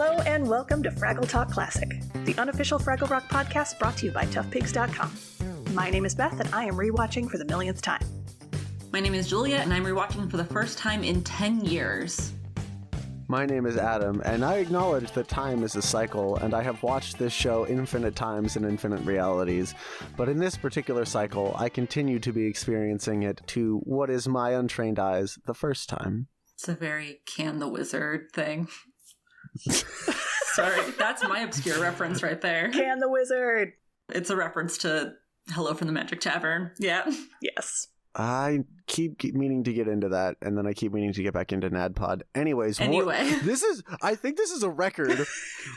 Hello and welcome to Fraggle Talk Classic, the unofficial Fraggle Rock podcast brought to you by toughpigs.com. My name is Beth and I am rewatching for the millionth time. My name is Julia and I'm rewatching for the first time in 10 years. My name is Adam, and I acknowledge that time is a cycle, and I have watched this show infinite times in infinite realities. But in this particular cycle, I continue to be experiencing it to what is my untrained eyes the first time. It's a very Can the Wizard thing. Sorry, that's my obscure reference right there. Can the Wizard! It's a reference to Hello from the Magic Tavern. Yeah. Yes. I keep meaning to get into that, and then I keep meaning to get back into NADPOD. Anyways, I think this is a record.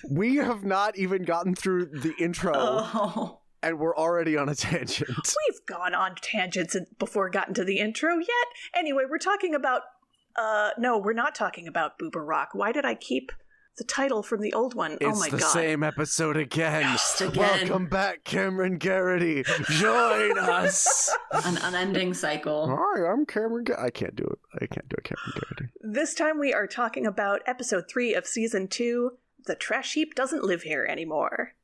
We have not even gotten through the intro, and we're already on a tangent. We've gone on tangents before gotten to the intro yet. Anyway, we're talking about, no, we're not talking about Boober Rock. Why did I keep the title from the old one? It's oh my the God. same episode again. Just again. Welcome back, Cameron Garrity. Join us. An unending cycle. Hi, I'm Cameron Garrity. I can't do it, Cameron Garrity. This time we are talking about episode 3 of season 2, The Trash Heap Doesn't Live Here Anymore.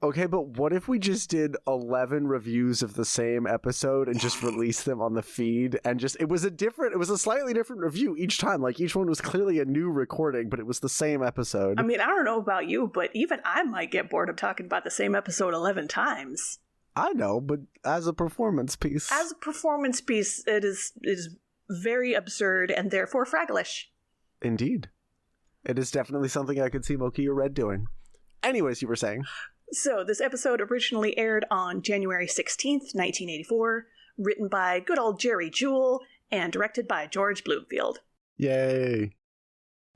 Okay, but what if we just did 11 reviews of the same episode and just released them on the feed, and just it was a slightly different review each time. Like, each one was clearly a new recording, but it was the same episode. I mean, I don't know about you, but even I might get bored of talking about the same episode 11 times. I know, but as a performance piece. As a performance piece, it is very absurd and therefore Fragglish. Indeed. It is definitely something I could see Mokia Red doing. Anyways, you were saying? So, this episode originally aired on January 16th, 1984, written by good old Jerry Jewell, and directed by George Bloomfield. Yay!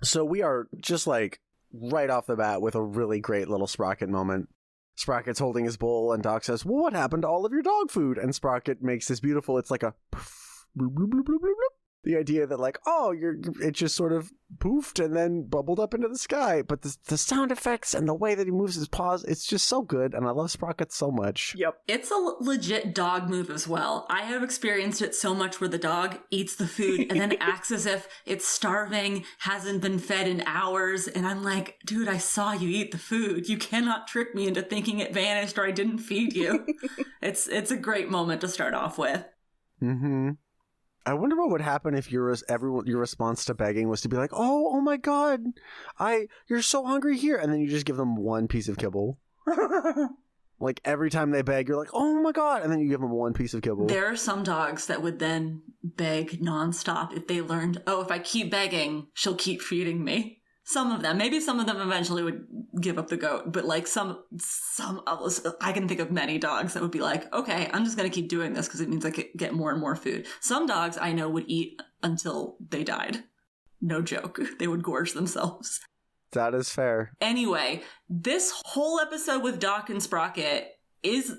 So we are just like right off the bat with a really great little Sprocket moment. Sprocket's holding his bowl, and Doc says, "Well, what happened to all of your dog food?" And Sprocket makes this beautiful, it's like a poof, bloop, bloop, bloop, bloop, bloop. The idea that, like, it just sort of poofed and then bubbled up into the sky. But the sound effects and the way that he moves his paws, it's just so good, and I love Sprocket so much. Yep. It's a legit dog move as well. I have experienced it so much where the dog eats the food and then acts as if it's starving, hasn't been fed in hours, and I'm like, dude, I saw you eat the food. You cannot trick me into thinking it vanished or I didn't feed you. It's a great moment to start off with. Mm-hmm. I wonder what would happen if your response to begging was to be like, oh my God, you're so hungry here, and then you just give them one piece of kibble. Like, every time they beg, you're like, oh my God, and then you give them one piece of kibble. There are some dogs that would then beg nonstop if they learned, if I keep begging, she'll keep feeding me. Some of them, maybe some of them eventually would give up the goat, but like some others, I can think of many dogs that would be like, okay, I'm just going to keep doing this because it means I could get more and more food. Some dogs I know would eat until they died. No joke. They would gorge themselves. That is fair. Anyway, this whole episode with Doc and Sprocket is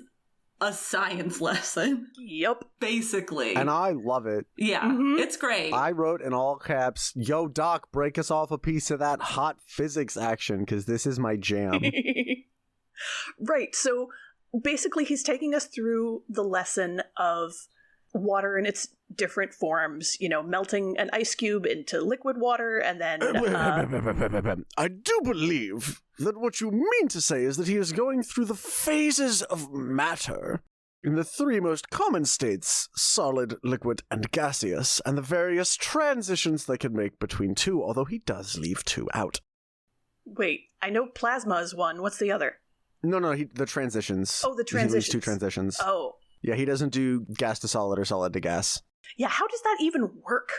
a science lesson. Yep. Basically. And I love it. Yeah, It's great. I wrote in all caps, "Yo, Doc, break us off a piece of that hot physics action, because this is my jam." Right, so basically he's taking us through the lesson of water in its different forms, melting an ice cube into liquid water, and then... I do believe that what you mean to say is that he is going through the phases of matter in the 3 most common states, solid, liquid, and gaseous, and the various transitions they can make between 2, although he does leave 2 out. Wait, I know plasma is one. What's the other? No, the transitions. Oh, the transitions. He leaves 2 transitions. Oh. Yeah, he doesn't do gas to solid or solid to gas. Yeah, how does that even work?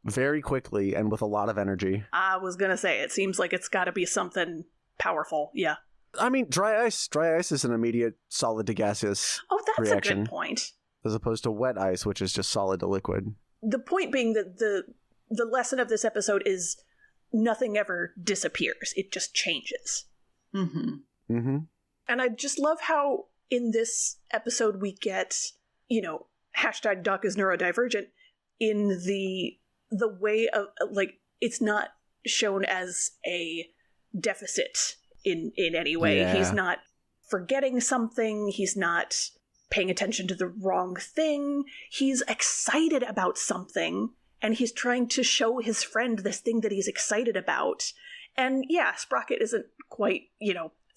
Very quickly and with a lot of energy. I was gonna say, it seems like it's gotta be something powerful, yeah. I mean, dry ice is an immediate solid to gaseous reaction, a good point. As opposed to wet ice, which is just solid to liquid. The point being that the lesson of this episode is nothing ever disappears. It just changes. Mm-hmm. Mm-hmm. And I just love how in this episode we get, hashtag Doc is neurodivergent in the way of, like, it's not shown as a deficit in any way. Yeah. He's not forgetting something. He's not paying attention to the wrong thing. He's excited about something, and he's trying to show his friend this thing that he's excited about. And yeah, Sprocket isn't quite,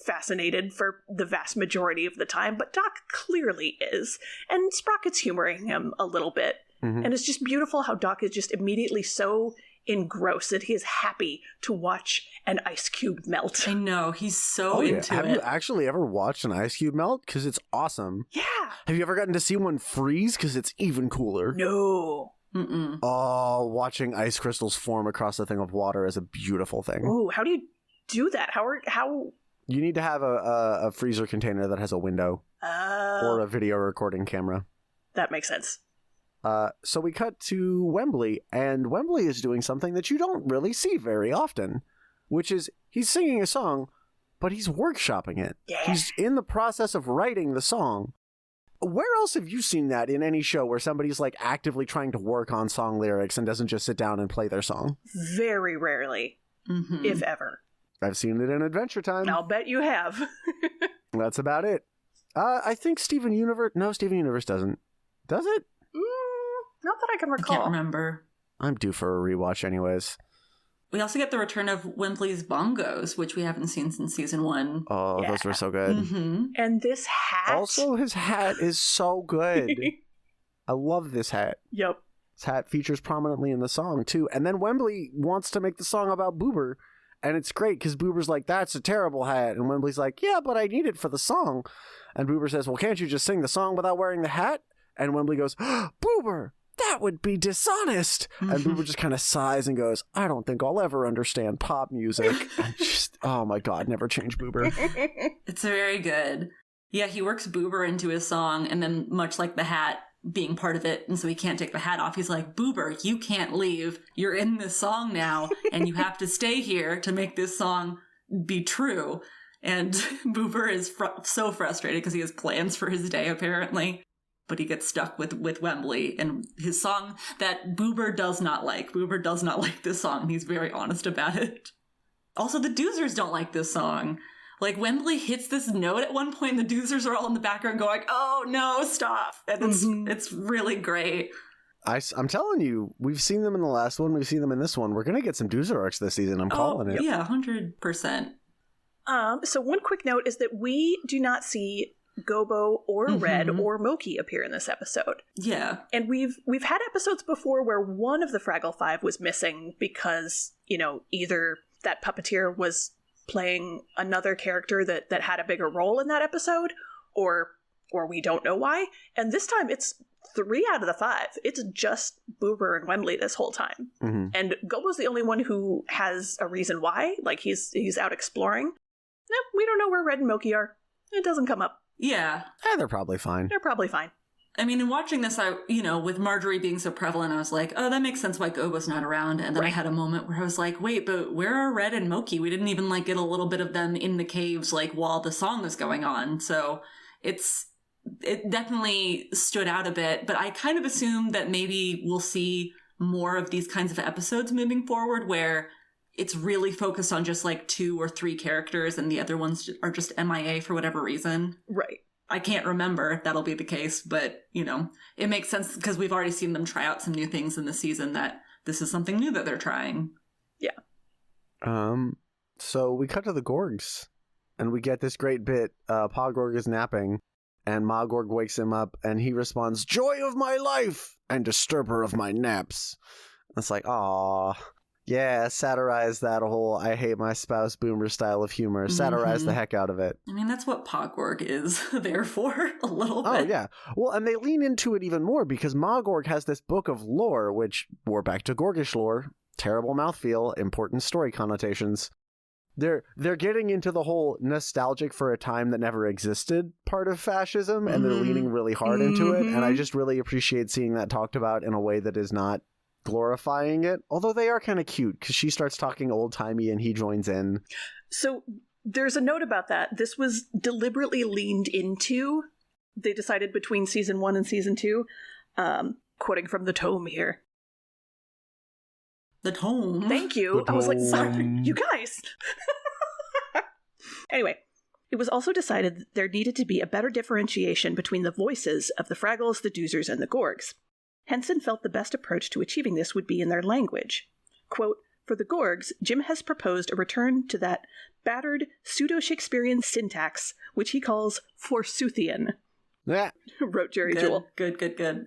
fascinated for the vast majority of the time, but Doc clearly is. And Sprocket's humoring him a little bit. Mm-hmm. And it's just beautiful how Doc is just immediately so engrossed that he is happy to watch an ice cube melt. I know, he's so into it. Have you actually ever watched an ice cube melt? Because it's awesome. Yeah. Have you ever gotten to see one freeze? Because it's even cooler. No. Mm-mm. Oh, watching ice crystals form across a thing of water is a beautiful thing. Ooh, how do you do that? How? You need to have a freezer container that has a window or a video recording camera. That makes sense. So we cut to Wembley, and Wembley is doing something that you don't really see very often, which is he's singing a song, but he's workshopping it. Yeah. He's in the process of writing the song. Where else have you seen that in any show where somebody's like actively trying to work on song lyrics and doesn't just sit down and play their song? Very rarely, if ever. I've seen it in Adventure Time. I'll bet you have. That's about it. I think Steven Universe... No, Steven Universe doesn't. Does it? Not that I can recall. I can't remember. I'm due for a rewatch anyways. We also get the return of Wembley's bongos, which we haven't seen since season 1. Oh, yeah. Those were so good. Mm-hmm. And this hat. Also, his hat is so good. I love this hat. Yep. This hat features prominently in the song, too. And then Wembley wants to make the song about Boober. And it's great, because Boober's like, that's a terrible hat. And Wembley's like, yeah, but I need it for the song. And Boober says, well, can't you just sing the song without wearing the hat? And Wembley goes, Boober! That would be dishonest. And Boober just kind of sighs and goes, I don't think I'll ever understand pop music. And just, oh my God, never change Boober. It's very good. Yeah, he works Boober into his song, and then much like the hat being part of it, and so he can't take the hat off, he's like, Boober, you can't leave. You're in this song now, and you have to stay here to make this song be true. And Boober is so frustrated because he has plans for his day, apparently. But he gets stuck with Wembley and his song that Boober does not like. Boober does not like this song, and he's very honest about it. Also, the Doozers don't like this song. Like, Wembley hits this note at one point, and the Doozers are all in the background going, oh, no, stop. And it's really great. I'm telling you, we've seen them in the last one. We've seen them in this one. We're going to get some Doozer arcs this season. I'm calling it. Yeah, 100%. So one quick note is that we do not see Gobo or Red or Moki appear in this episode. Yeah. And we've had episodes before where one of the Fraggle Five was missing because, either that puppeteer was playing another character that had a bigger role in that episode, or we don't know why. And this time it's 3 out of the 5. It's just Boober and Wembley this whole time. Mm-hmm. And Gobo's the only one who has a reason why. Like, he's out exploring. We don't know where Red and Moki are. It doesn't come up. Yeah. They're probably fine. They're probably fine. I mean, in watching this, with Marjory being so prevalent, I was like, oh, that makes sense why Gobo's not around. And then I had a moment where I was like, wait, but where are Red and Moki? We didn't even, get a little bit of them in the caves, while the song was going on. So it definitely stood out a bit. But I kind of assumed that maybe we'll see more of these kinds of episodes moving forward where it's really focused on just 2 or 3 characters and the other ones are just MIA for whatever reason. Right. I can't remember if that'll be the case, but, it makes sense because we've already seen them try out some new things in the season that this is something new that they're trying. Yeah. So we cut to the Gorgs and we get this great bit. Pa Gorg is napping and Ma Gorg wakes him up and he responds, joy of my life and disturber of my naps. It's like, aw. Yeah, satirize that whole I hate my spouse boomer style of humor. Satirize the heck out of it. I mean, that's what Pa Gorg is there for, a little bit. Oh, yeah. Well, and they lean into it even more because Ma Gorg has this book of lore, which we're back to Gorgish lore. Terrible mouthfeel, important story connotations. They're getting into the whole nostalgic for a time that never existed part of fascism, and they're leaning really hard into it. And I just really appreciate seeing that talked about in a way that is not glorifying it, although they are kind of cute because she starts talking old-timey and he joins in. So there's a note about that. This was deliberately leaned into. They decided between season 1 and season 2. Quoting from the tome here. The tome? Thank you. I was like, sorry, you guys. Anyway, it was also decided that there needed to be a better differentiation between the voices of the Fraggles, the Doozers, and the Gorgs. Henson felt the best approach to achieving this would be in their language. Quote, For the Gorgs, Jim has proposed a return to that battered pseudo-Shakespearean syntax, which he calls Forsoothian, wrote Jerry Jewell. Good.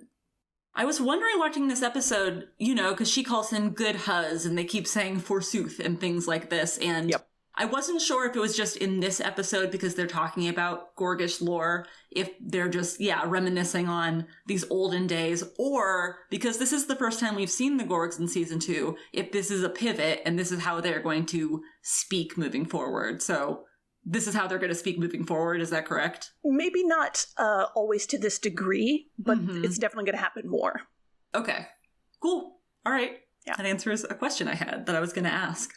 I was wondering watching this episode, because she calls him good huz, and they keep saying forsooth and things like this, and Yep. I wasn't sure if it was just in this episode because they're talking about Gorgish lore, if they're just, reminiscing on these olden days, or because this is the first time we've seen the Gorgs in season 2, if this is a pivot and this is how they're going to speak moving forward. So this is how they're going to speak moving forward, is that correct? Maybe not always to this degree, but it's definitely going to happen more. Okay, cool. All right. Yeah. That answers a question I had that I was going to ask.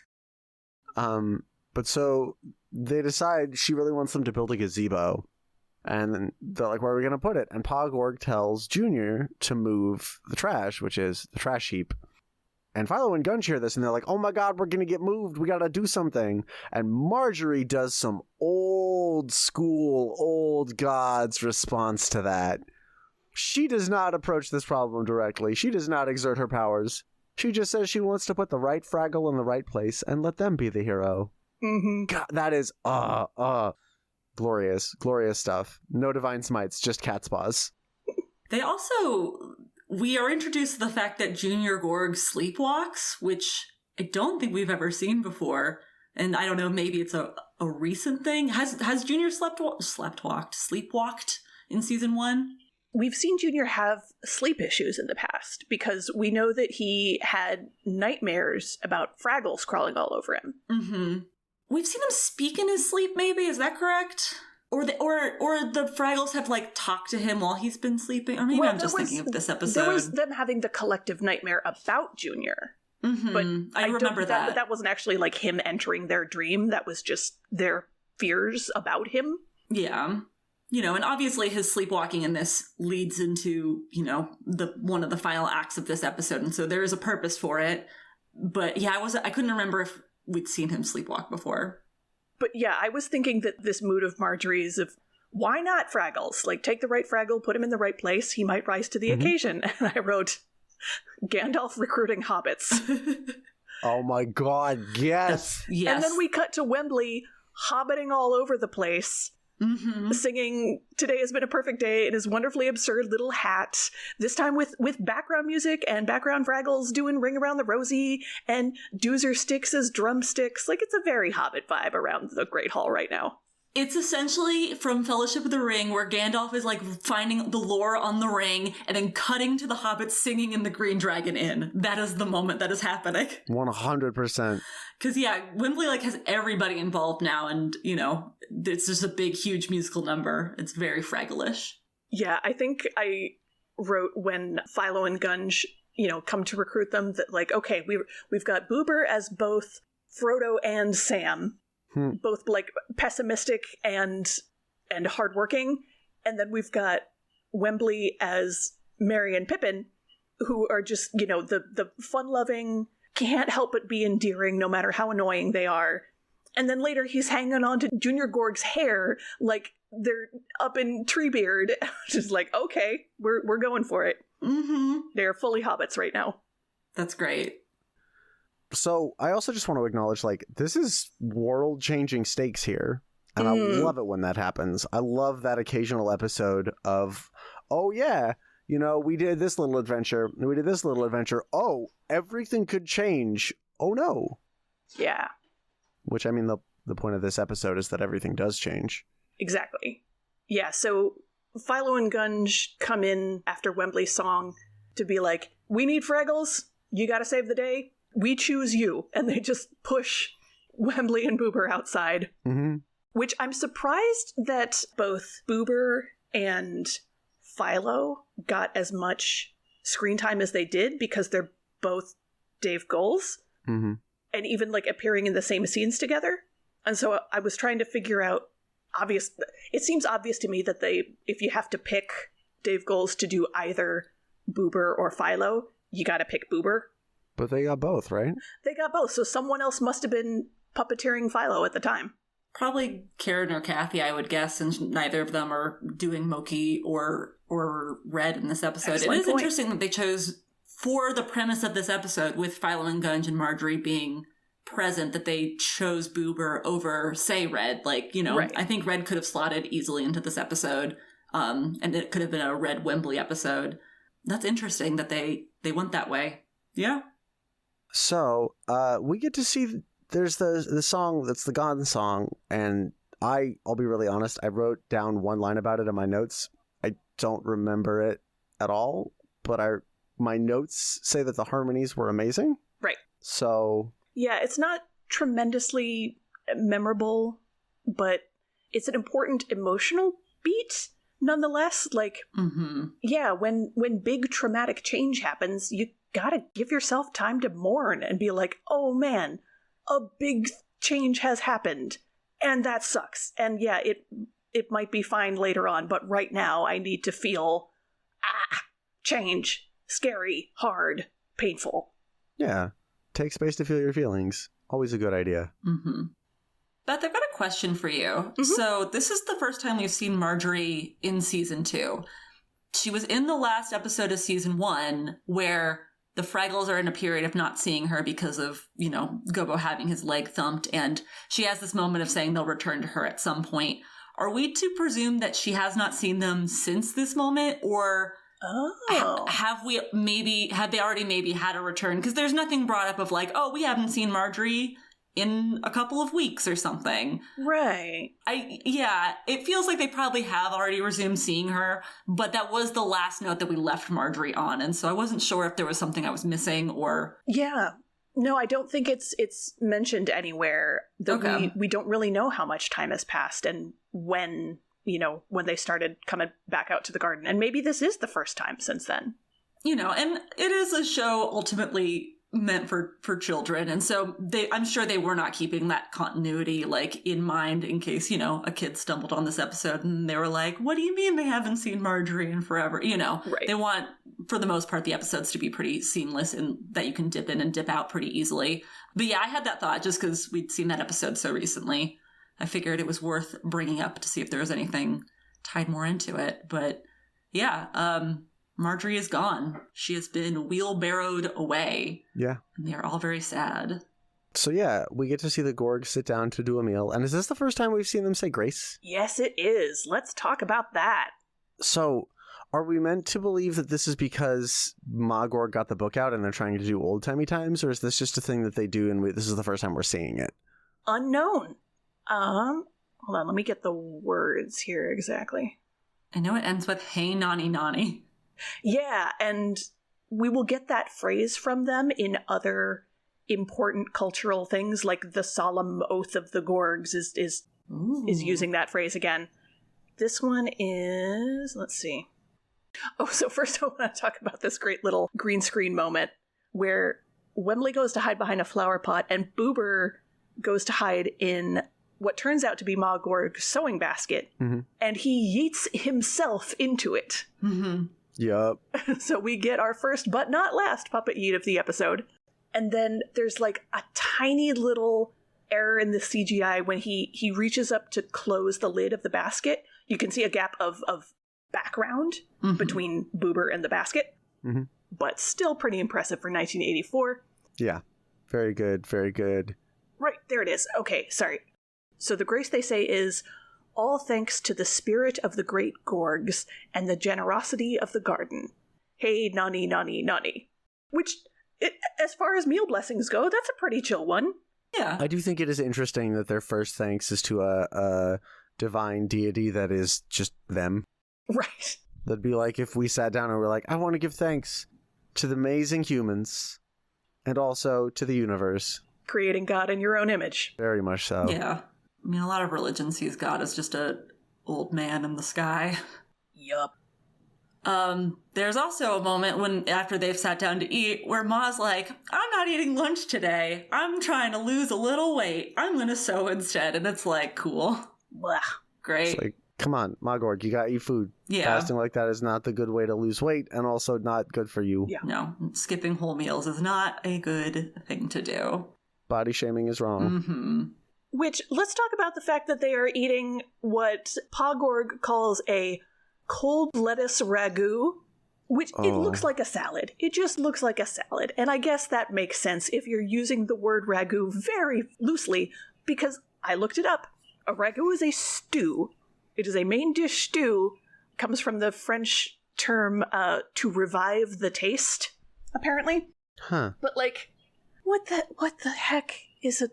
But so they decide she really wants them to build a gazebo. And then they're like, where are we going to put it? And Pa Gorg tells Junior to move the trash, which is the trash heap. And Philo and Gunge hear this, and they're like, oh my god, we're going to get moved. We got to do something. And Marjory does some old school, old gods response to that. She does not approach this problem directly. She does not exert her powers. She just says she wants to put the right Fraggle in the right place and let them be the hero. Mm-hmm. God, that is, glorious stuff. No divine smites, just cat's paws. They also, we are introduced to the fact that Junior Gorg sleepwalks, which I don't think we've ever seen before. And I don't know, maybe it's a recent thing. Has Junior sleepwalked in season 1? We've seen Junior have sleep issues in the past because we know that he had nightmares about Fraggles crawling all over him. Mm-hmm. We've seen him speak in his sleep, maybe, is that correct? Or the Fraggles have, talked to him while he's been sleeping? Or maybe I'm just thinking of this episode. There was them having the collective nightmare about Junior. Mm-hmm. But I remember that. That wasn't actually, him entering their dream. That was just their fears about him. Yeah. And obviously his sleepwalking in this leads into, one of the final acts of this episode. And so there is a purpose for it. But yeah, I couldn't remember if we'd seen him sleepwalk before. But yeah, I was thinking that this mood of Marjory's of, why not Fraggles? Take the right Fraggle, put him in the right place, he might rise to the occasion. And I wrote, Gandalf recruiting hobbits. Oh my god, yes! Yes. And then we cut to Wembley, hobbiting all over the place, singing "Today has been a perfect day" in his wonderfully absurd little hat, this time with background music and background Fraggles doing Ring Around the Rosie and Doozer sticks as drumsticks. It's a very Hobbit vibe around the Great Hall right now. It's essentially from Fellowship of the Ring, where Gandalf is finding the lore on the ring and then cutting to the hobbits singing in the Green Dragon Inn. That is the moment that is happening. 100%. Because, Wembley, has everybody involved now, and, it's just a big, huge musical number. It's very Fraggle-ish. Yeah, I think I wrote when Philo and Gunge, come to recruit them that, okay, we've got Boober as both Frodo and Sam. Both pessimistic and hardworking, and then we've got Wembley as Merry and Pippin, who are just the fun-loving, can't help but be endearing no matter how annoying they are. And then later he's hanging on to Junior Gorg's hair like they're up in Treebeard, just okay, we're going for it. Mm-hmm. They're fully hobbits right now. That's great. So I also just want to acknowledge, this is world-changing stakes here. And I love it when that happens. I love that occasional episode of, oh yeah, we did this little adventure. We did this little adventure. Oh, everything could change. Oh no. Yeah. Which, the point of this episode is that everything does change. Exactly. Yeah, so Philo and Gunge come in after Wembley's song to be like, we need Fraggles. You gotta save the day. We choose you. And they just push Wembley and Boober outside. Mm-hmm. Which I'm surprised that both Boober and Philo got as much screen time as they did, because they're both Dave Goals. Mm-hmm. And even appearing in the same scenes together. And so I was trying to figure out, it seems obvious to me that if you have to pick Dave Goals to do either Boober or Philo, you gotta pick Boober. But they got both, right? They got both, so someone else must have been puppeteering Philo at the time. Probably Karen or Kathy, I would guess, since neither of them are doing Moki or Red in this episode. Excellent It is point. interesting that they chose for the premise of this episode, with Philo and Gunge and Marjory being present, that they chose Boober over, say, Red. Like, you know, Right. I think Red could have slotted easily into this episode, and it could have been a Red Wembley episode. That's interesting that they went that way. Yeah. So, we get to see, there's the song that's the Gone song, and I'll be really honest, I wrote down one line about it in my notes. I don't remember it at all, but my notes say that the harmonies were amazing. Right. So... Yeah, it's not tremendously memorable, but it's an important emotional beat nonetheless. Like, yeah, when big traumatic change happens, you gotta give yourself time to mourn and be like, oh man, a big change has happened, and that sucks. And yeah, it might be fine later on, but right now I need to feel, change, scary, hard, painful. Yeah. Take space to feel your feelings. Always a good idea. Mm-hmm. Beth, I've got a question for you. Mm-hmm. So this is the first time we've seen Marjory in season 2. She was in the last episode of season 1, where the Fraggles are in a period of not seeing her because of, you know, Gobo having his leg thumped, and she has this moment of saying they'll return to her at some point. Are we to presume that she has not seen them since this moment, or... Oh. Have they already maybe had a return? Because there's nothing brought up of like, oh, we haven't seen Marjory in a couple of weeks or something. Right. It feels like they probably have already resumed seeing her, but that was the last note that we left Marjory on, and so I wasn't sure if there was something I was missing or... Yeah. No, I don't think it's mentioned anywhere that Okay. we don't really know how much time has passed and when they started coming back out to the garden. And maybe this is the first time since then. You know, and it is a show ultimately meant for children, and so I'm sure they were not keeping that continuity like in mind in case, you know, a kid stumbled on this episode and they were like, what do you mean they haven't seen Marjory in forever? You know, Right. They want, for the most part, the episodes to be pretty seamless and that you can dip in and dip out pretty easily. But yeah, I had that thought just because we'd seen that episode so recently. I figured it was worth bringing up to see if there was anything tied more into it. But yeah, Marjory is gone. She has been wheelbarrowed away. Yeah. And they are all very sad. So yeah, we get to see the Gorgs sit down to do a meal. And is this the first time we've seen them say grace? Yes, it is. Let's talk about that. So are we meant to believe that this is because Magor got the book out and they're trying to do old-timey times? Or is this just a thing that they do and this is the first time we're seeing it? Unknown. Hold on, let me get the words here exactly. I know it ends with, hey, nani nani. Yeah, and we will get that phrase from them in other important cultural things, like the solemn oath of the Gorgs is using that phrase again. This one is, let's see. Oh, so first I want to talk about this great little green screen moment where Wembley goes to hide behind a flower pot and Boober goes to hide in what turns out to be Ma Gorg's sewing basket, and he yeets himself into it. Mm-hmm. Yup. So we get our first but not last puppet yeet of the episode. And then there's like a tiny little error in the CGI when he reaches up to close the lid of the basket. You can see a gap of background between Boober and the basket, but still pretty impressive for 1984. Yeah. Very good. Very good. Right, there it is. Okay, sorry. So the grace they say is, all thanks to the spirit of the great Gorgs and the generosity of the garden. Hey, nani, nani, nani. Which, as far as meal blessings go, that's a pretty chill one. Yeah. I do think it is interesting that their first thanks is to a divine deity that is just them. Right. That'd be like if we sat down and were like, I want to give thanks to the amazing humans and also to the universe. Creating God in your own image. Very much so. Yeah. I mean, a lot of religion sees God as just a old man in the sky. Yup. There's also a moment when, after they've sat down to eat, where Ma's like, I'm not eating lunch today. I'm trying to lose a little weight. I'm going to sew instead. And it's like, cool. Blah. Great. It's like, come on, Magorg, you gotta eat food. Yeah. Fasting like that is not the good way to lose weight and also not good for you. Yeah. No, skipping whole meals is not a good thing to do. Body shaming is wrong. Mm-hmm. Which, let's talk about the fact that they are eating what Pogorg calls a cold lettuce ragu, Which, it looks like a salad. It just looks like a salad. And I guess that makes sense if you're using the word ragu very loosely, because I looked it up. A ragu is a stew. It is a main dish stew. Comes from the French term to revive the taste, apparently. Huh. But, like, what the heck is a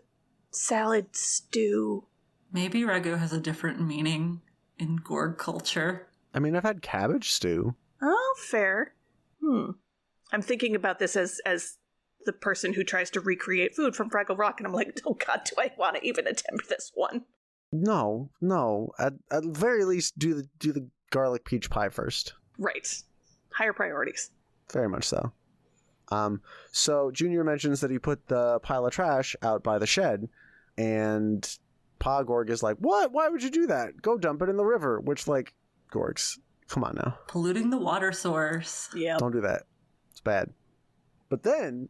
salad stew? Maybe ragu has a different meaning in Gorg culture. I mean, I've had cabbage stew. Oh, fair. I'm thinking about this as the person who tries to recreate food from Fraggle Rock, and I'm like, oh god, do I want to even attempt this one? No. At the very least, do the garlic peach pie first. Right. Higher priorities. Very much so. So Junior mentions that he put the pile of trash out by the shed, and Pa Gorg is like, what? Why would you do that? Go dump it in the river. Which, like, Gorgs, come on now. Polluting the water source. Yeah. Don't do that. It's bad. But then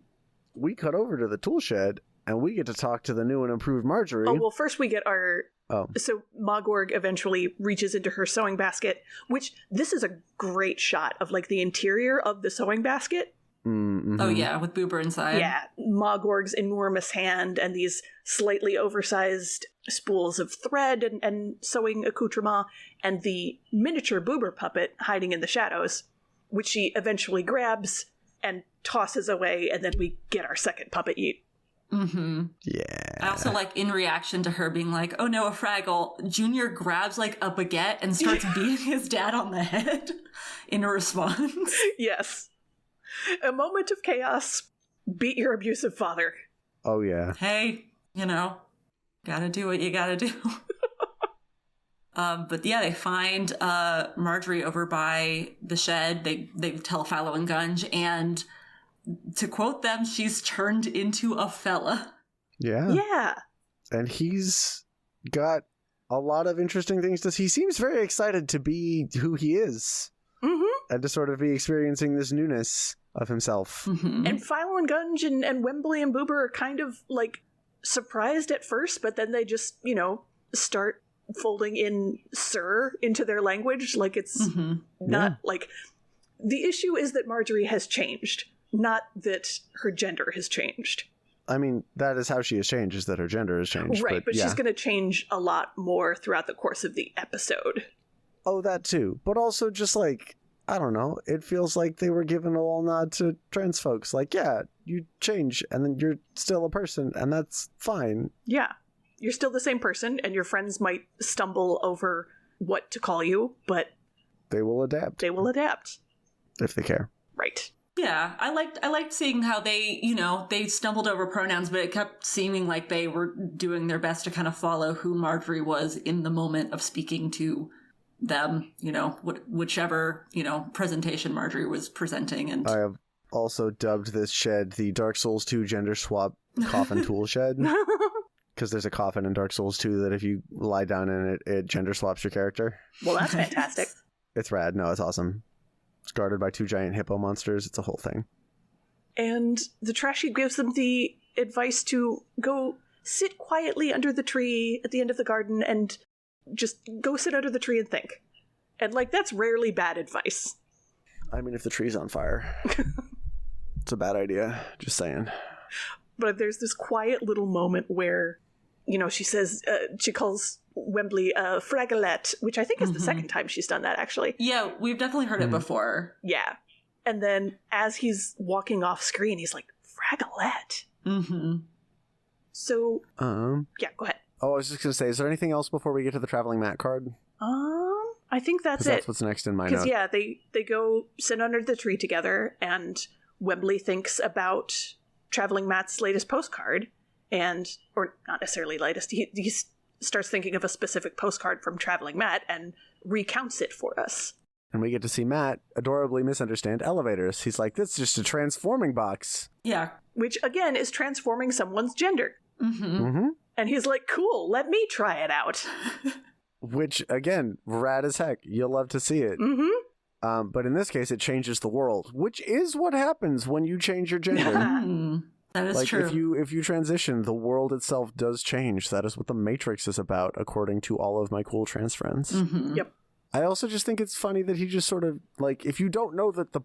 we cut over to the tool shed, and we get to talk to the new and improved Marjory. Oh, well, first we get our... Oh. So Ma Gorg eventually reaches into her sewing basket, which this is a great shot of, like, the interior of the sewing basket. Mm-hmm. Oh, yeah, with Boober inside. Yeah, Ma Gorg's enormous hand and these slightly oversized spools of thread and sewing accoutrement, and the miniature Boober puppet hiding in the shadows, which she eventually grabs and tosses away, and then we get our second puppet eat. Mm-hmm. Yeah. I also like, in reaction to her being like, oh no, a Fraggle, Junior grabs like a baguette and starts beating his dad on the head in response. Yes. A moment of chaos. Beat your abusive father. Oh, yeah. Hey, gotta do what you gotta do. But yeah, they find Marjory over by the shed. They tell Philo and Gunge, and to quote them, she's turned into a fella. Yeah. Yeah. And he's got a lot of interesting things to... He seems very excited to be who he is. Mm-hmm. And to sort of be experiencing this newness of himself. Mm-hmm. And Philo and Gunge and Wembley and Boober are kind of, like, surprised at first, but then they just, start folding in sir into their language. Like, it's not, like... The issue is that Marjory has changed, not that her gender has changed. I mean, that is how she has changed, is that her gender has changed. Right, but yeah. she's going to change a lot more throughout the course of the episode. Oh, that too. But also just, like, I don't know, it feels like they were giving a little nod to trans folks. Like, yeah, you change, and then you're still a person, and that's fine. Yeah. You're still the same person, and your friends might stumble over what to call you, but... They will adapt. They will adapt. If they care. Right. Yeah, I liked seeing how they, they stumbled over pronouns, but it kept seeming like they were doing their best to kind of follow who Marjory was in the moment of speaking to them, whichever, presentation Marjory was presenting. And I have also dubbed this shed the Dark Souls 2 gender swap Coffin-Toolshed. Because there's a coffin in Dark Souls 2 that if you lie down in it, it gender swaps your character. Well, that's fantastic. It's rad. No, it's awesome. It's guarded by 2 giant hippo monsters. It's a whole thing. And the trashy gives them the advice to go sit quietly under the tree at the end of the garden and just go sit under the tree and think. And, like, that's rarely bad advice. I mean, if the tree's on fire, it's a bad idea. Just saying. But there's this quiet little moment where, she says, she calls Wembley Fragglette, which I think is the second time she's done that, actually. Yeah, we've definitely heard it before. Yeah. And then as he's walking off screen, he's like, Fragglette. Mm-hmm. So, yeah, go ahead. Oh, I was just going to say, is there anything else before we get to the traveling mat card? I think that's it. That's what's next in my notes. Because, yeah, they go sit under the tree together, and Wembley thinks about Traveling Matt's latest postcard, or not necessarily latest, he starts thinking of a specific postcard from Traveling Matt and recounts it for us. And we get to see Matt adorably misunderstand elevators. He's like, this is just a transforming box. Yeah. Which, again, is transforming someone's gender. Mm-hmm. Mm-hmm. And he's like, cool, let me try it out. Which, again, rad as heck. You'll love to see it. Mm-hmm. But in this case, it changes the world, which is what happens when you change your gender. That is true. If you transition, the world itself does change. That is what the Matrix is about, according to all of my cool trans friends. Mm-hmm. Yep. I also just think it's funny that he just sort of, like, if you don't know that the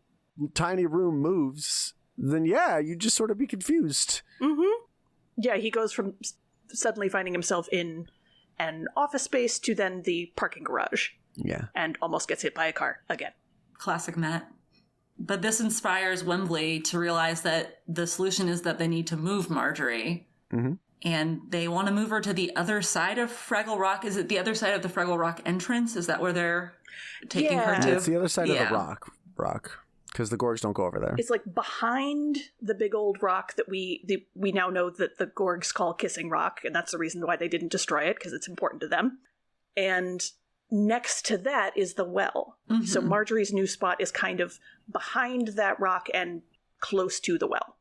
tiny room moves, then yeah, you'd just sort of be confused. Mm-hmm. Yeah, he goes from suddenly finding himself in an office space to then the parking garage. Yeah. And almost gets hit by a car again. Classic Matt. But this inspires Wembley to realize that the solution is that they need to move Marjory. Mm-hmm. And they want to move her to the other side of Fraggle Rock. Is it the other side of the Fraggle Rock entrance? Is that where they're taking her to? Yeah, it's the other side of the rock. Because the Gorgs don't go over there. It's like behind the big old rock that we now know that the Gorgs call Kissing Rock, and that's the reason why they didn't destroy it, because it's important to them. And next to that is the well. Mm-hmm. So Marjory's new spot is kind of behind that rock and close to the well.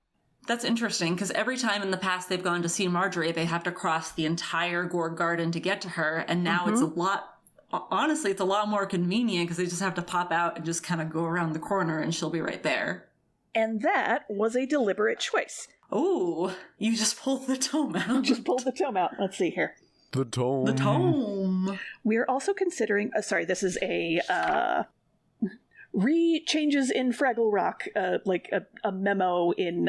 That's interesting, because every time in the past they've gone to see Marjory, they have to cross the entire Gorg garden to get to her, and now it's a lot... Honestly, it's a lot more convenient because they just have to pop out and just kind of go around the corner and she'll be right there. And that was a deliberate choice. Oh, you just pulled the tome out. Just pulled the tome out. Let's see here. The tome. The tome. We're also considering... this is a... changes in Fraggle Rock, like a memo in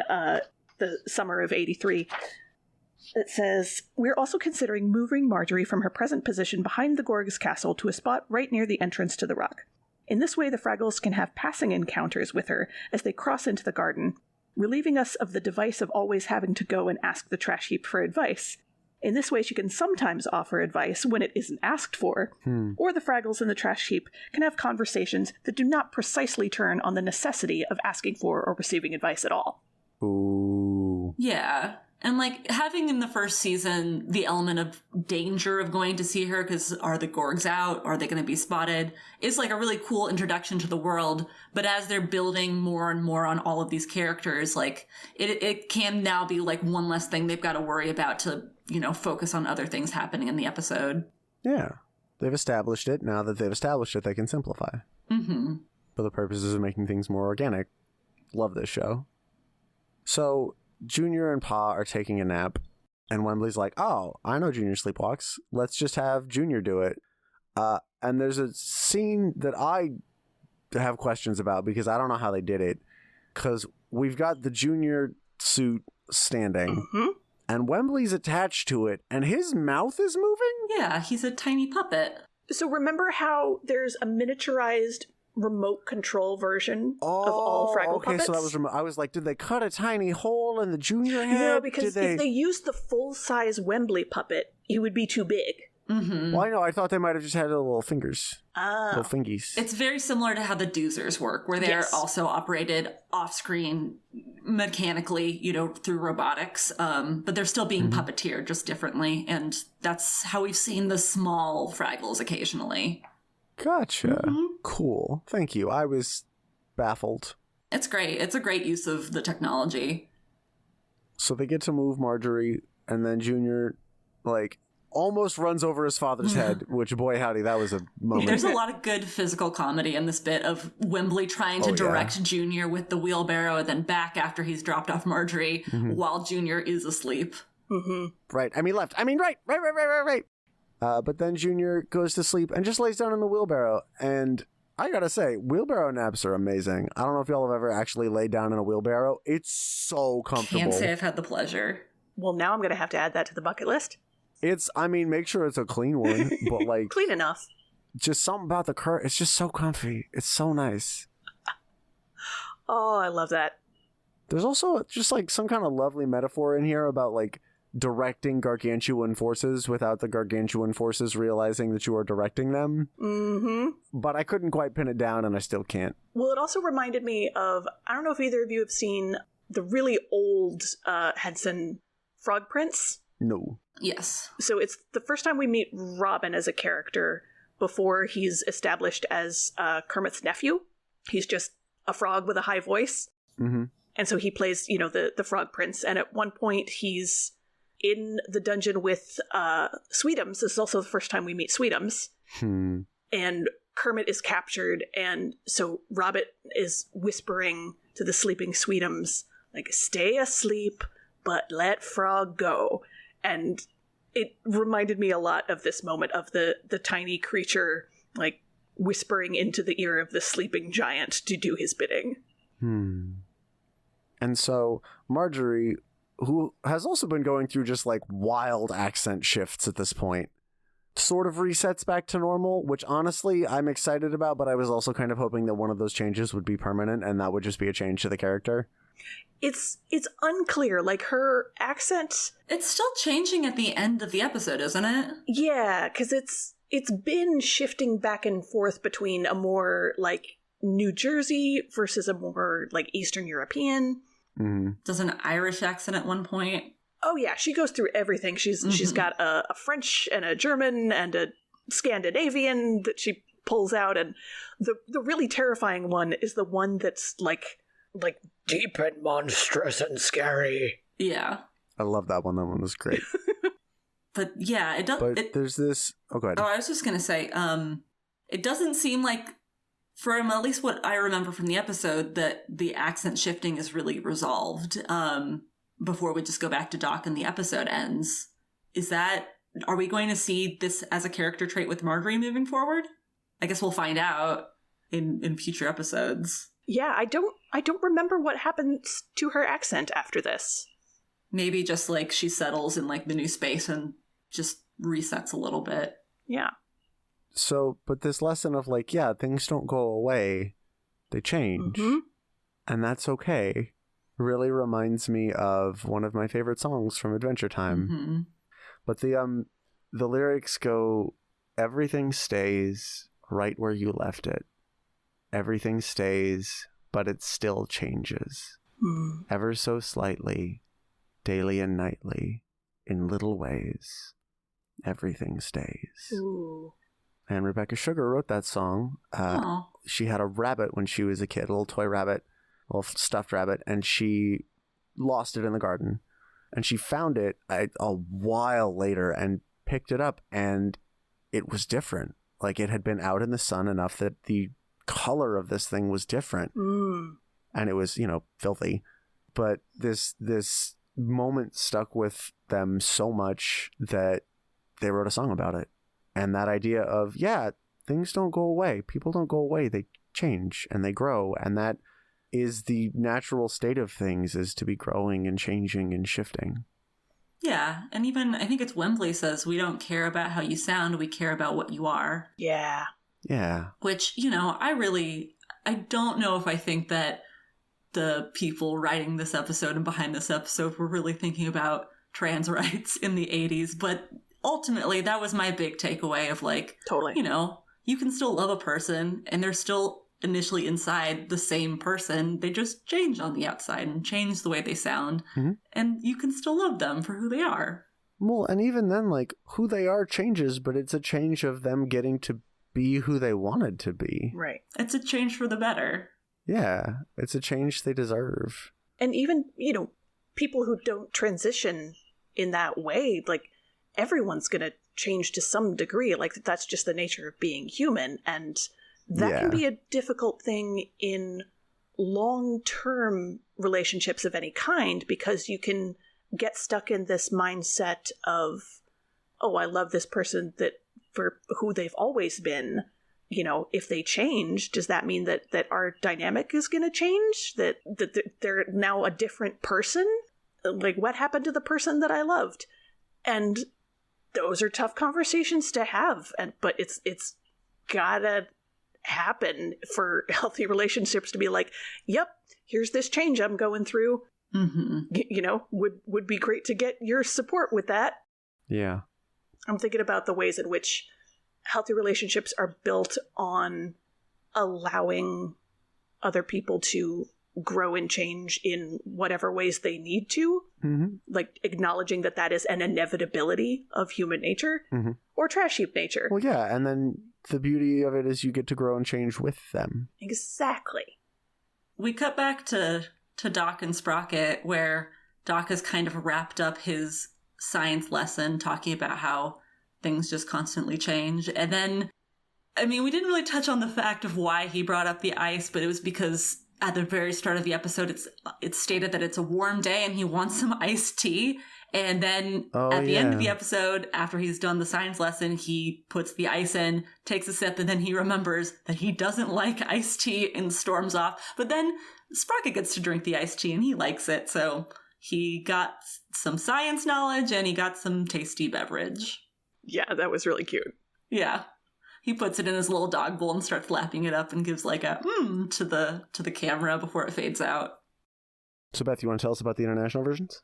the summer of 83. It says, we're also considering moving Marjory from her present position behind the Gorg's castle to a spot right near the entrance to the rock. In this way, the Fraggles can have passing encounters with her as they cross into the garden, relieving us of the device of always having to go and ask the trash heap for advice. In this way, she can sometimes offer advice when it isn't asked for, or the Fraggles in the trash heap can have conversations that do not precisely turn on the necessity of asking for or receiving advice at all. Ooh. Yeah. And, like, having in the first season the element of danger of going to see her, because are the Gorgs out? Are they going to be spotted? Is, like, a really cool introduction to the world. But as they're building more and more on all of these characters, like, it can now be, like, one less thing they've got to worry about to, focus on other things happening in the episode. Yeah. They've established it. Now that they've established it, they can simplify. Mm-hmm. For the purposes of making things more organic. Love this show. So... Junior and Pa are taking a nap, and Wembley's like, oh, I know Junior sleepwalks. Let's just have Junior do it. And there's a scene that I have questions about because I don't know how they did it. Because we've got the Junior suit standing, and Wembley's attached to it, and his mouth is moving? Yeah, he's a tiny puppet. So remember how there's a miniaturized remote control version of all Fraggle puppets? So that was I was like, did they cut a tiny hole in the Junior head? No, because if they used the full-size Wembley puppet, he would be too big. Mm-hmm. Well, I know. I thought they might have just had little fingers. Little fingies. It's very similar to how the Doozers work, where they're also operated off-screen mechanically, through robotics. But they're still being puppeteered just differently. And that's how we've seen the small Fraggles occasionally. Gotcha. Cool. Thank you. I was baffled. It's great. It's a great use of the technology. So they get to move Marjory, and then Junior, almost runs over his father's head, which, boy, howdy, that was a moment. There's a lot of good physical comedy in this bit of Wembley trying to direct Junior with the wheelbarrow and then back after he's dropped off Marjory while Junior is asleep. Right. I mean left. I mean right. Right. But then Junior goes to sleep and just lays down in the wheelbarrow. And I gotta say, wheelbarrow naps are amazing. I don't know if y'all have ever actually laid down in a wheelbarrow. It's so comfortable. Can't say I've had the pleasure. Well, now I'm going to have to add that to the bucket list. Make sure it's a clean one, but clean enough. Just something about the curtain. It's just so comfy. It's so nice. Oh, I love that. There's also just some kind of lovely metaphor in here about directing gargantuan forces without the gargantuan forces realizing that you are directing them. But I couldn't quite pin it down, and I still can't. Well, it also reminded me of, I don't know if either of you have seen the really old Hudson Frog Prince. No. Yes. So it's the first time we meet Robin as a character before he's established as Kermit's nephew. He's just a frog with a high voice. And so he plays, the Frog Prince. And at one point he's in the dungeon with Sweetums. This is also the first time we meet Sweetums. And Kermit is captured, and so Robin is whispering to the sleeping Sweetums, stay asleep, but let Frog go. And it reminded me a lot of this moment of the tiny creature, whispering into the ear of the sleeping giant to do his bidding. And so Marjory, who has also been going through just like wild accent shifts at this point, sort of resets back to normal, which honestly I'm excited about, but I was also kind of hoping that one of those changes would be permanent and that would just be a change to the character. It's unclear. Like, her accent... It's still changing at the end of the episode, isn't it? Yeah, because it's been shifting back and forth between a more, like, New Jersey versus a more, like, Eastern European. Does an Irish accent at one point? Oh, yeah, she goes through everything. She's got a French and a German and a Scandinavian that she pulls out, and the really terrifying one is the one that's, like deep and monstrous and scary. Yeah. I love that one. That one was great. But yeah, it does. But there's this... Oh, go ahead. Oh, I was just going to say, it doesn't seem like, from at least what I remember from the episode, that the accent shifting is really resolved before we just go back to Doc and the episode ends. Are we going to see this as a character trait with Marjory moving forward? I guess we'll find out in future episodes. Yeah, I don't remember what happens to her accent after this. Maybe just like she settles in like the new space and just resets a little bit. Yeah. So, but this lesson of like, yeah, things don't go away, they change. And that's okay. Really reminds me of one of my favorite songs from Adventure Time. But the lyrics go, everything stays right where you left it. Everything stays, but it still changes. Ever so slightly, daily and nightly, in little ways, everything stays. Ooh. And Rebecca Sugar wrote that song. She had a rabbit when she was a kid, a little toy rabbit, a little stuffed rabbit, and she lost it in the garden. And she found it a while later and picked it up, and it was different. Like, it had been out in the sun enough that the color of this thing was different. And it was, filthy. But this moment stuck with them so much that they wrote a song about it. And that idea of, yeah, things don't go away. People don't go away. They change and they grow. And that is the natural state of things, is to be growing and changing and shifting. Yeah. And even, I think it's Wembley says, we don't care about how you sound. We care about what you are. Yeah. Yeah. Which, I don't know if I think that the people writing this episode and behind this episode were really thinking about trans rights in the 80s, but ultimately that was my big takeaway of like, totally, you can still love a person and they're still initially inside the same person. They just change on the outside and change the way they sound, and you can still love them for who they are. Well, and even then, like, who they are changes, but it's a change of them getting to be who they wanted to be. Right. It's a change for the better. Yeah, it's a change they deserve. And even, people who don't transition in that way, like, everyone's going to change to some degree. Like, that's just the nature of being human. And that can be a difficult thing in long-term relationships of any kind, because you can get stuck in this mindset of, oh, I love this person that for who they've always been. If they change, does that mean that our dynamic is going to change? That they're now a different person? Like, what happened to the person that I loved? And those are tough conversations to have. But it's gotta happen for healthy relationships to be like, yep, here's this change I'm going through. Would be great to get your support with that. Yeah. I'm thinking about the ways in which healthy relationships are built on allowing other people to grow and change in whatever ways they need to, like acknowledging that is an inevitability of human nature or trash heap nature. Well, yeah, and then the beauty of it is you get to grow and change with them. Exactly. We cut back to Doc and Sprocket, where Doc has kind of wrapped up his science lesson talking about how things just constantly change. And then, we didn't really touch on the fact of why he brought up the ice, but it was because at the very start of the episode, it's stated that it's a warm day and he wants some iced tea. And then at the end of the episode, after he's done the science lesson, he puts the ice in, takes a sip, and then he remembers that he doesn't like iced tea and storms off. But then Sprocket gets to drink the iced tea and he likes it, so he got some science knowledge and he got some tasty beverage. Yeah, that was really cute. Yeah. He puts it in his little dog bowl and starts lapping it up and gives like a to the camera before it fades out. So Beth, you want to tell us about the international versions?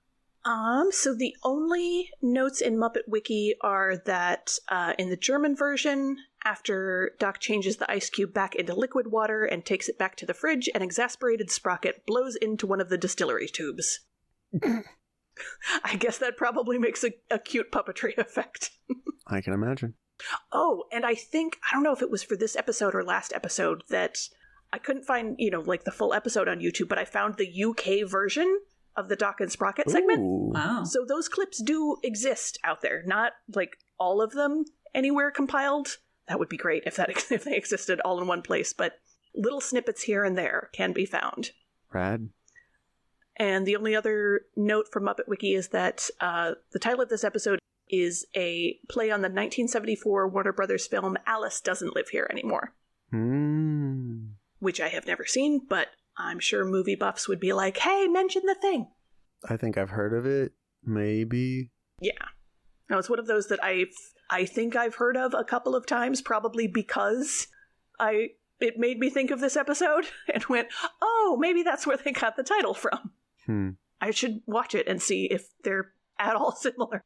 So the only notes in Muppet Wiki are that in the German version, after Doc changes the ice cube back into liquid water and takes it back to the fridge, an exasperated Sprocket blows into one of the distillery tubes. I guess that probably makes a cute puppetry effect. I can imagine. Oh, and I don't know if it was for this episode or last episode, that I couldn't find, like the full episode on YouTube, but I found the UK version of the Doc and Sprocket segment. Ooh. Wow. So those clips do exist out there. Not like all of them anywhere compiled. That would be great if they existed all in one place, but little snippets here and there can be found. Rad. And the only other note from Muppet Wiki is that the title of this episode is a play on the 1974 Warner Brothers film Alice Doesn't Live Here Anymore. Which I have never seen, but I'm sure movie buffs would be like, hey, mention the thing. I think I've heard of it. Maybe. Yeah. No, it's one of those that I think I've heard of a couple of times, probably because it made me think of this episode and went, oh, maybe that's where they got the title from. I should watch it and see if they're at all similar.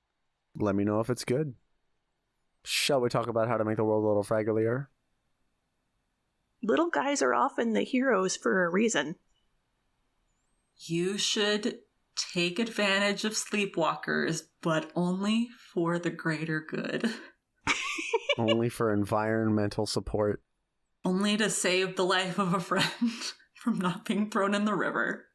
Let me know if it's good. Shall we talk about how to make the world a little fragglier? Little guys are often the heroes for a reason. You should take advantage of sleepwalkers, but only for the greater good. Only for environmental support. Only to save the life of a friend from not being thrown in the river.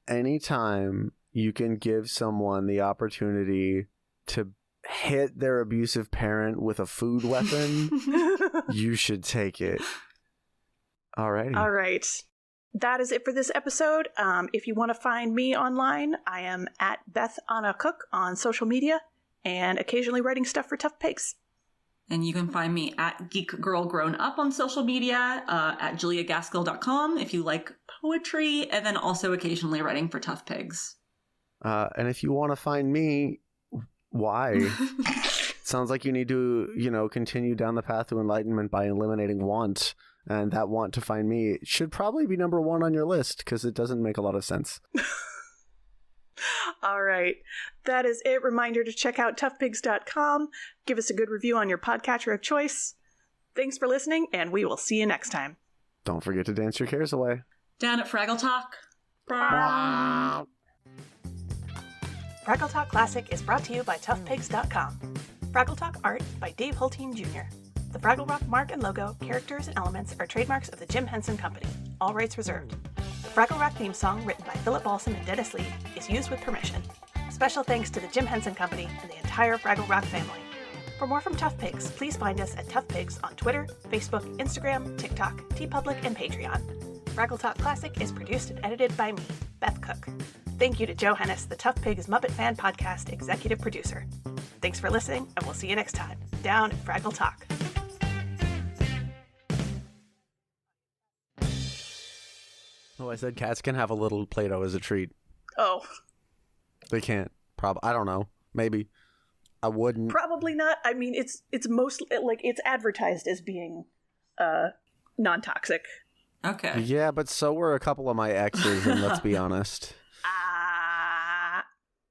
Anytime you can give someone the opportunity to hit their abusive parent with a food weapon, you should take it. Alrighty. All right. That is it for this episode. If you want to find me online, I am at Beth Anna Cook on social media and occasionally writing stuff for Tough Pigs. And you can find me at Geek Girl Grown Up on social media, at juliagaskell.com if you like poetry, and then also occasionally writing for Tough Pigs. And if you want to find me, why? Sounds like you need to, continue down the path to enlightenment by eliminating want. And that want to find me should probably be number 1 on your list because it doesn't make a lot of sense. All right. That is it. Reminder to check out toughpigs.com. Give us a good review on your podcatcher of choice. Thanks for listening, and we will see you next time. Don't forget to dance your cares away. Down at Fraggle Talk. Fraggle Talk Classic is brought to you by toughpigs.com. Fraggle Talk art by Dave Hulteen Jr. The Fraggle Rock mark and logo, characters, and elements are trademarks of the Jim Henson Company. All rights reserved. The Fraggle Rock theme song, written by Philip Balsam and Dennis Lee, is used with permission. Special thanks to the Jim Henson Company and the entire Fraggle Rock family. For more from Tough Pigs, please find us at Tough Pigs on Twitter, Facebook, Instagram, TikTok, TeePublic, and Patreon. Fraggle Talk Classic is produced and edited by me, Beth Cook. Thank you to Joe Hennis, the Tough Pigs Muppet Fan Podcast executive producer. Thanks for listening, and we'll see you next time, down at Fraggle Talk. Oh, I said cats can have a little Play-Doh as a treat. Oh. They can't. I don't know. Maybe. I wouldn't. Probably not. I mean, it's mostly, it's advertised as being non-toxic. Okay. Yeah, but so were a couple of my exes, and let's be honest.